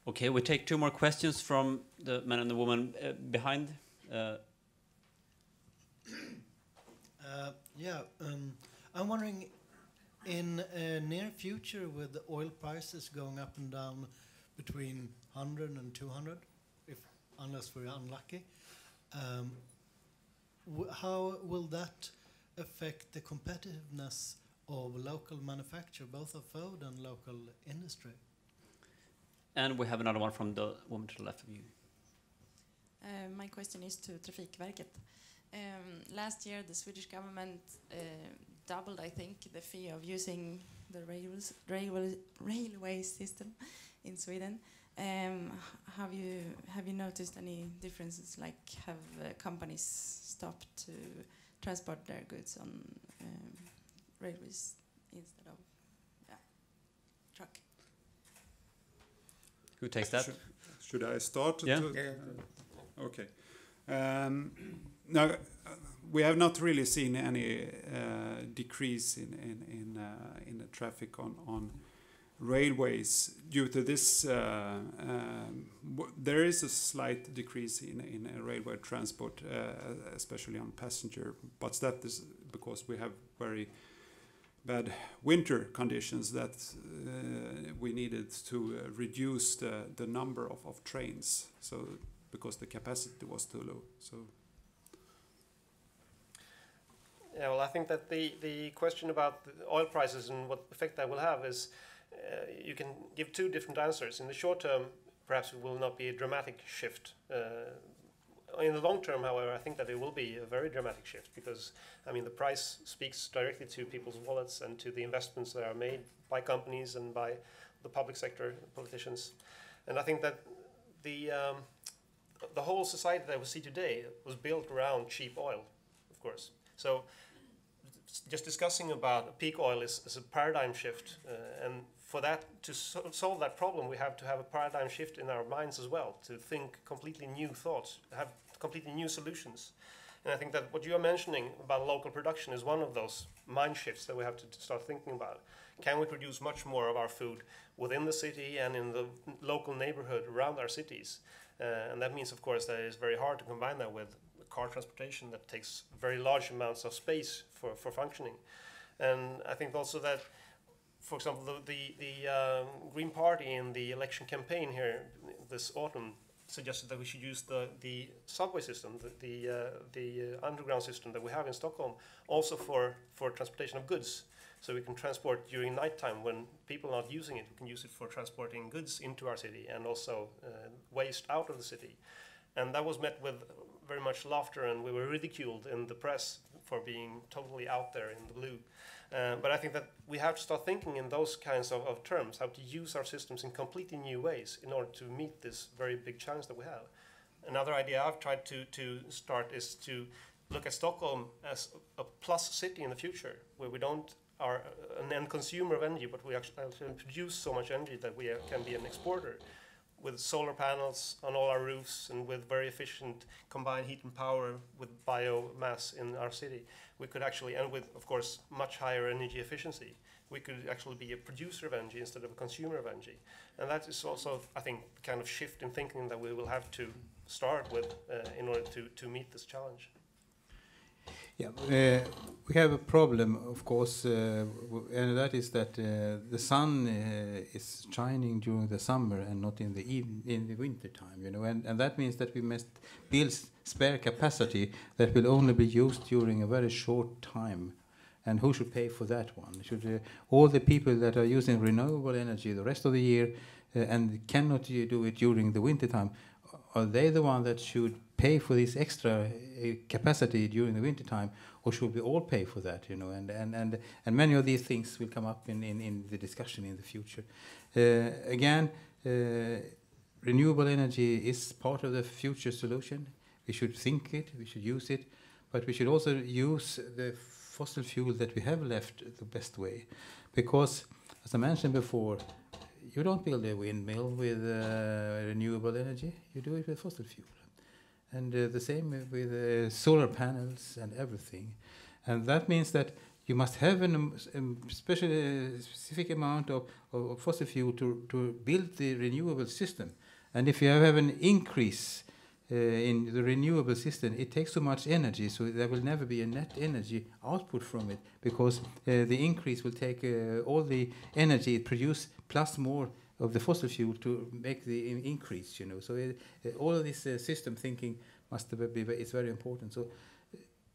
Okay, we take 2 more questions from the man and the woman behind. I'm wondering, in a near future, with the oil prices going up and down between 100 and 200, unless we're unlucky, how will that affect the competitiveness of local manufacture, both of food and local industry? And we have another one from the woman to the left of you. My question is to Trafikverket. Last year, the Swedish government doubled, I think, the fee of using the railway system in Sweden. Have you noticed any differences? Like, have companies stopped to transport their goods on railways instead of truck? Who takes that? Should I start? Yeah. Okay. No, we have not really seen any decrease in the traffic on railways due to this. There is a slight decrease in railway transport, especially on passenger, but that is because we have very bad winter conditions that we needed to reduce the number of trains, so because the capacity was too low. So yeah, well, I think that the question about the oil prices and what effect that will have is you can give 2 different answers. In the short term, perhaps it will not be a dramatic shift. In the long term, however, I think that it will be a very dramatic shift because, I mean, the price speaks directly to people's wallets and to the investments that are made by companies and by the public sector politicians. And I think that the whole society that we see today was built around cheap oil, of course. So just discussing about peak oil is a paradigm shift, and for that to solve that problem, we have to have a paradigm shift in our minds as well, to think completely new thoughts, have completely new solutions. And I think that what you are mentioning about local production is one of those mind shifts that we have to start thinking about. Can we produce much more of our food within the city and in the local neighborhood around our cities? And that means, of course, that it is very hard to combine that with car transportation that takes very large amounts of space for functioning. And I think also that, for example, the Green Party in the election campaign here this autumn suggested that we should use the subway system, the underground system that we have in Stockholm, also for transportation of goods. So we can transport during nighttime when people are not using it. We can use it for transporting goods into our city and also waste out of the city. And that was met with very much laughter, and we were ridiculed in the press for being totally out there in the blue. But I think that we have to start thinking in those kinds of terms, how to use our systems in completely new ways in order to meet this very big challenge that we have. Another idea I've tried to start is to look at Stockholm as a plus city in the future, where we don't are an end consumer of energy, but we actually produce so much energy that we can be an exporter, with solar panels on all our roofs and with very efficient combined heat and power with biomass in our city. We could actually, and with, of course, much higher energy efficiency, we could actually be a producer of energy instead of a consumer of energy. And that is also, I think, the kind of shift in thinking that we will have to start with in order to meet this challenge. Yeah, we have a problem, of course, and that is that the sun is shining during the summer and not in the winter time, you know, and that means that we must build spare capacity that will only be used during a very short time. And who should pay for that one? Should all the people that are using renewable energy the rest of the year and cannot do it during the winter time, are they the one that should pay for this extra capacity during the winter time, or should we all pay for that? You know, and many of these things will come up in the discussion in the future. Again, renewable energy is part of the future solution. We should think it, we should use it, but we should also use the fossil fuel that we have left the best way, because, as I mentioned before, you don't build a windmill with renewable energy. You do it with fossil fuel. And the same with solar panels and everything. And that means that you must have specific amount of fossil fuel to build the renewable system. And if you have an increase in the renewable system, it takes so much energy, so there will never be a net energy output from it, because the increase will take all the energy it produces plus more of the fossil fuel to make the increase, you know. So all of this system thinking must be it's very important. So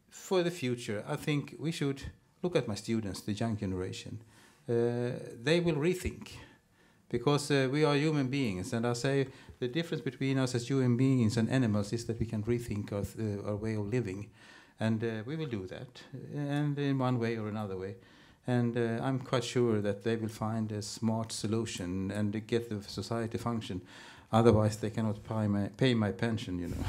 for the future, I think we should look at my students, the young generation. They will rethink, because we are human beings, and I say the difference between us as human beings and animals is that we can rethink our way of living, and we will do that, and in one way or another way. And I'm quite sure that they will find a smart solution and get the society function. Otherwise, they cannot pay my pension, you know.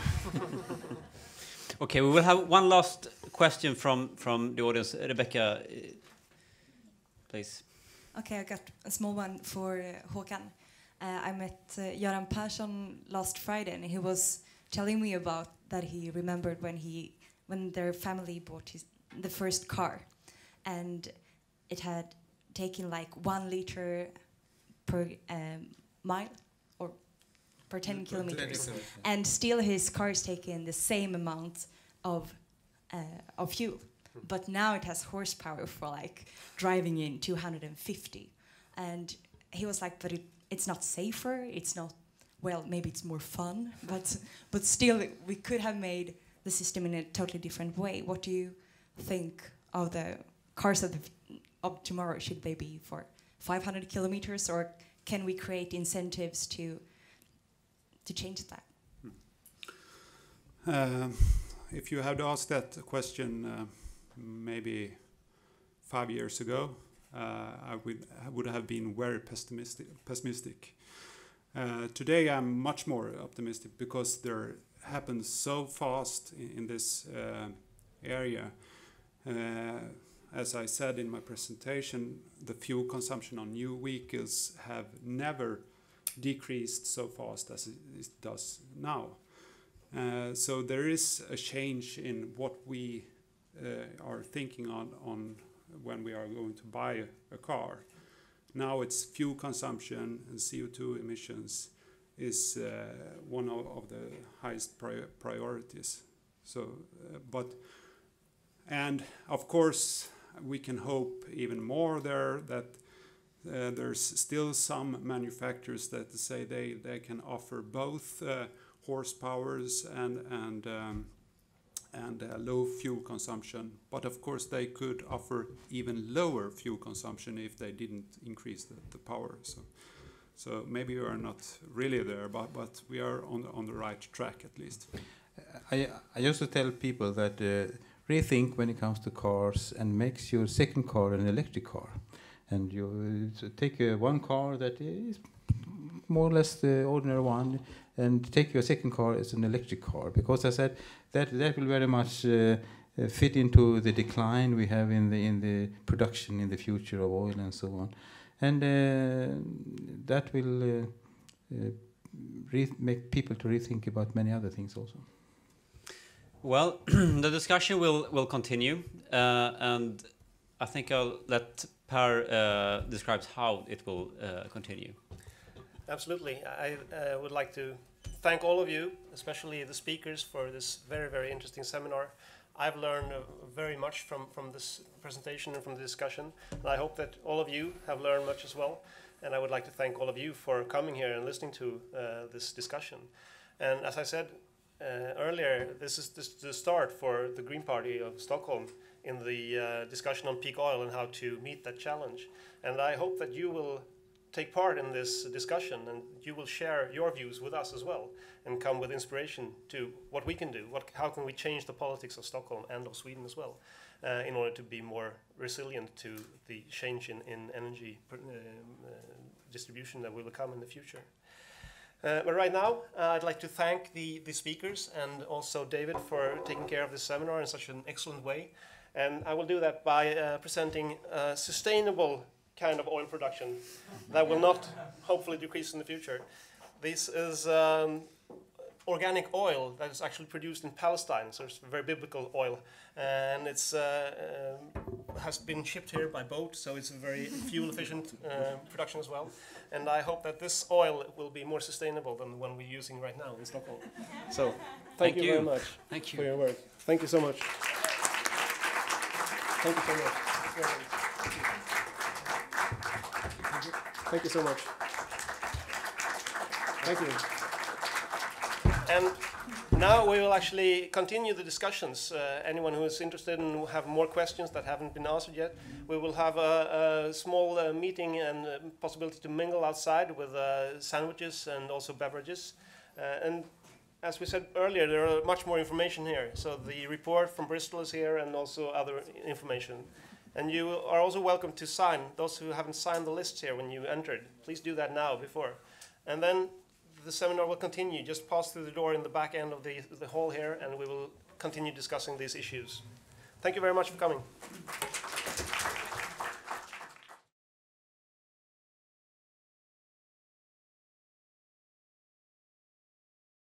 Okay, we will have one last question from the audience. Rebecca, please. Okay, I got a small one for Håkan. I met Göran Persson last Friday, and he was telling me about that he remembered when their family bought the first car, and it had taken like 1 liter per mile or per 10 kilometers, and still his car is taking the same amount of fuel. But now it has horsepower for like driving in 250, and he was like, but it's not safer. It's not, well, maybe it's more fun, but still we could have made the system in a totally different way. What do you think of the cars of tomorrow? Should they be for 500 kilometers, or can we create incentives to change that? If you had asked that question maybe 5 years ago, I would have been very pessimistic. Today I'm much more optimistic, because there happens so fast in this area. As I said in my presentation, the fuel consumption on new vehicles have never decreased so fast as it does now. So there is a change in what we are thinking on when we are going to buy a car. Now it's fuel consumption and CO2 emissions is one of the highest priorities. So, and of course we can hope even more there that there's still some manufacturers that say they can offer both horsepowers and low fuel consumption, but of course they could offer even lower fuel consumption if they didn't increase the power. So maybe we are not really there, but we are on the right track at least. I used to tell people that rethink when it comes to cars and makes your second car an electric car, and you take one car that is more or less the ordinary one, and take your second car as an electric car, because I said that will very much fit into the decline we have in the production in the future of oil and so on, and that will make people to rethink about many other things also. Well, the discussion will continue, and I think I'll let Per describe how it will continue. Absolutely. I would like to thank all of you, especially the speakers, for this very, very interesting seminar. I've learned very much from this presentation and from the discussion, and I hope that all of you have learned much as well. And I would like to thank all of you for coming here and listening to this discussion. And as I said earlier, this is the start for the Green Party of Stockholm in the discussion on peak oil and how to meet that challenge. And I hope that you will take part in this discussion, and you will share your views with us as well, and come with inspiration to what we can do. How can we change the politics of Stockholm and of Sweden as well, in order to be more resilient to the change in energy distribution that will come in the future. But right now, I'd like to thank the speakers and also David for taking care of this seminar in such an excellent way. And I will do that by presenting a sustainable kind of oil production that will not hopefully decrease in the future. This is organic oil that is actually produced in Palestine, so it's very biblical oil, and it's has been shipped here by boat, so it's a very fuel efficient production as well. And I hope that this oil will be more sustainable than the one we're using right now in Stockholm. So thank you very much for your work. Thank you so much. Thank you so much. Thank you so much. Thank you. And now we will actually continue the discussions. Anyone who is interested and who have more questions that haven't been answered yet, we will have a small meeting and possibility to mingle outside with sandwiches and also beverages. And as we said earlier, there are much more information here. So the report from Bristol is here and also other information. And you are also welcome to sign, those who haven't signed the lists here when you entered. Please do that now before. And then the seminar will continue. Just pass through the door in the back end of the hall here, and we will continue discussing these issues. Thank you very much for coming.